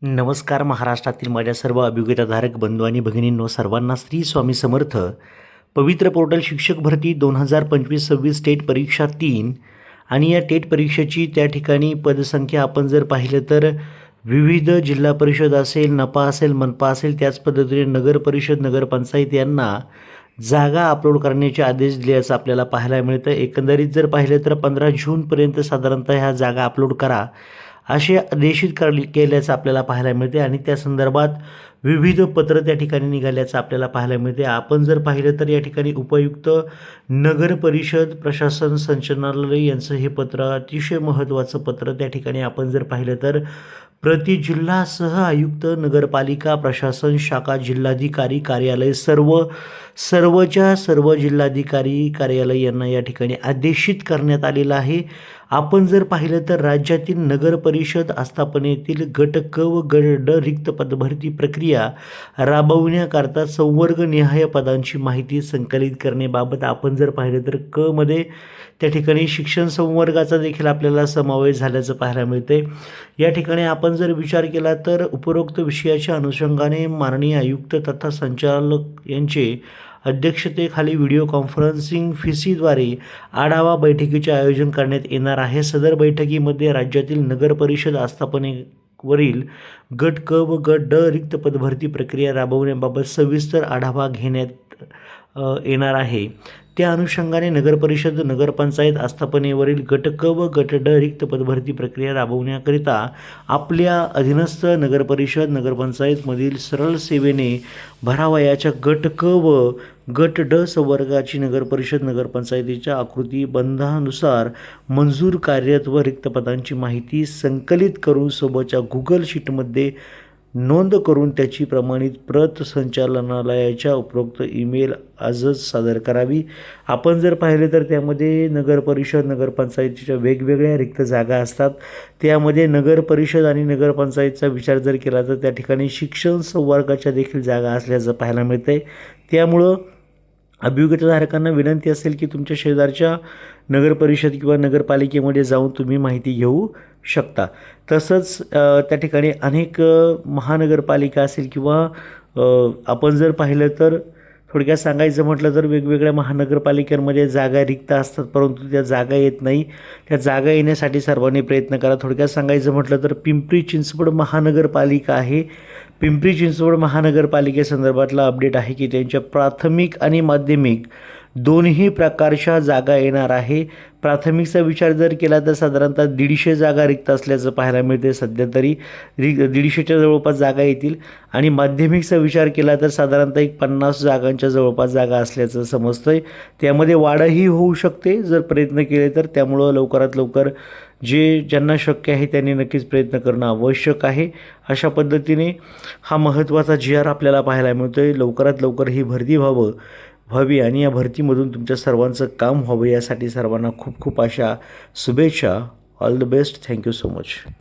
नमस्कार. महाराष्ट्रातील माझ्या सर्व अभियोगिताधारक बंधू आणि भगिनींनो, सर्वांना श्री स्वामी समर्थ. पवित्र पोर्टल शिक्षक भरती 2025-26 टेट परीक्षा 3 आणि या टेट परीक्षेची त्या ठिकाणी पदसंख्या आपण जर पाहिलं तर विविध जिल्हा परिषद असेल, नपा असेल, मनपा असेल, त्याच पद्धतीने नगर परिषद, नगरपंचायत यांना जागा अपलोड करण्याचे आदेश दिल्याचं आपल्याला पाहायला मिळतं. एकंदरीत जर पाहिलं तर 15 जूनपर्यंत साधारणतः ह्या जागा अपलोड करा असे आदेशित केल्याचं आपल्याला पाहायला मिळते आणि त्या संदर्भात विविध पत्र त्या ठिकाणी निघाल्याचं आपल्याला पाहायला मिळते. आपण जर पाहिलं तर या ठिकाणी उपायुक्त, नगर परिषद, प्रशासन संचालनालय यांचं हे पत्र अतिशय महत्त्वाचं पत्र त्या ठिकाणी आपण जर पाहिलं तर प्रति जिल्हा सह आयुक्त, नगरपालिका प्रशासन शाखा, जिल्हाधिकारी कार्यालय सर्वच्या सर्व जिल्हाधिकारी कार्यालय यांना या ठिकाणी आदेशित करण्यात आलेलं आहे. आपण जर पाहिलं तर राज्यातील नगर परिषद आस्थापनेतील गट क व गट ड रिक्त पदभरती प्रक्रिया राबवण्याकरता संवर्गनिहाय पदांची माहिती संकलित करण्याबाबत आपण जर पाहिलं तर क मध्ये त्या ठिकाणी शिक्षण संवर्गाचा देखील आपल्याला समावेश झाल्याचं पाहायला मिळते. या ठिकाणी आपण जर विचार केला तर उपरोक्त विषयाच्या अनुषंगाने माननीय आयुक्त तथा संचालक यांचे अध्यक्षतेखाली व्हिडिओ कॉन्फरन्सिंग फिसीद्वारे आढावा बैठकीचे आयोजन करण्यात येणार आहे. सदर बैठकीमध्ये राज्यातील नगर परिषद आस्थापनेवरील गट क व गट ड रिक्त पदभरती प्रक्रिया राबवण्याबाबत सविस्तर आढावा घेण्यात येणार आहे. त्या अनुषंगाने नगर परिषद, नगरपंचायत आस्थापनेवरील गट क व गट ड रिक्त पदभरती प्रक्रिया राबवण्याकरिता आपल्या अधीनस्थ नगर परिषद, नगरपंचायतमधील सरळ सेवेने भरावयाच्या गट क व गट ड संवर्गाची नगर परिषद, नगरपंचायतीच्या आकृती बंधानुसार मंजूर कार्यरत व रिक्त पदांची माहिती संकलित करून सोबतच्या गुगल शीटमध्ये नोंद करून त्याची प्रमाणित प्रत संचालनालयाच्या उपरोक्त ईमेल आजच सादर करावी. आपण जर पाहिले तर त्यामध्ये नगर परिषद, नगरपंचायतीच्या वेगवेगळ्या रिक्त जागा असतात. त्यामध्ये नगर परिषद आणि नगरपंचायतचा विचार जर केला तर त्या ठिकाणी शिक्षण संवर्गाच्या देखील जागा असल्याचं पाहायला मिळतंय. त्यामुळं अभियोगिताधारकांना विनंती असेल की तुमच्या शेजारच्या नगर परिषद किंवा नगरपालिकेमध्ये जाऊन तुम्ही माहिती घेऊ शकता. तसंच त्या ठिकाणी अनेक महानगरपालिका असेल किंवा आपण जर पाहिलं तर थोडक्यात सांगायचं म्हटलं तर वेगवेगळ्या महानगरपालिकांमध्ये जागा रिक्त असतात, परंतु त्या जागा येत नाही. त्या जागा येण्यासाठी सर्वांनी प्रयत्न करा. थोडक्यात सांगायचं म्हटलं तर पिंपरी चिंचवड महानगरपालिका आहे. पिंपरी चिंचवड महानगरपालिकेसंदर्भातला अपडेट आहे की त्यांच्या प्राथमिक आणि माध्यमिक दोन्ही प्रकारच्या जागा येणार आहे. प्राथमिकचा विचार जर केला तर साधारणतः 150 जागा रिक्त असल्याचं पाहायला मिळते. सध्या तरी 150च्या जवळपास जागा येतील आणि माध्यमिकचा विचार केला तर साधारणतः 50 जागांच्या जवळपास जागा असल्याचं समजतंय. त्यामध्ये वाढही होऊ शकते जर प्रयत्न केले तर. त्यामुळं लवकरात लवकर ज्यांना शक्य आहे त्यांनी नक्कीच प्रयत्न करणं आवश्यक आहे. अशा पद्धतीने हा महत्त्वाचा GR आपल्याला पाहायला मिळतोय. लवकरात लवकर ही भरती व्हावी आणि या भरतीमधून तुमच्या सर्वांचं काम व्हावं यासाठी सर्वांना खूप खूप अशा शुभेच्छा. All the best. Thank you so much.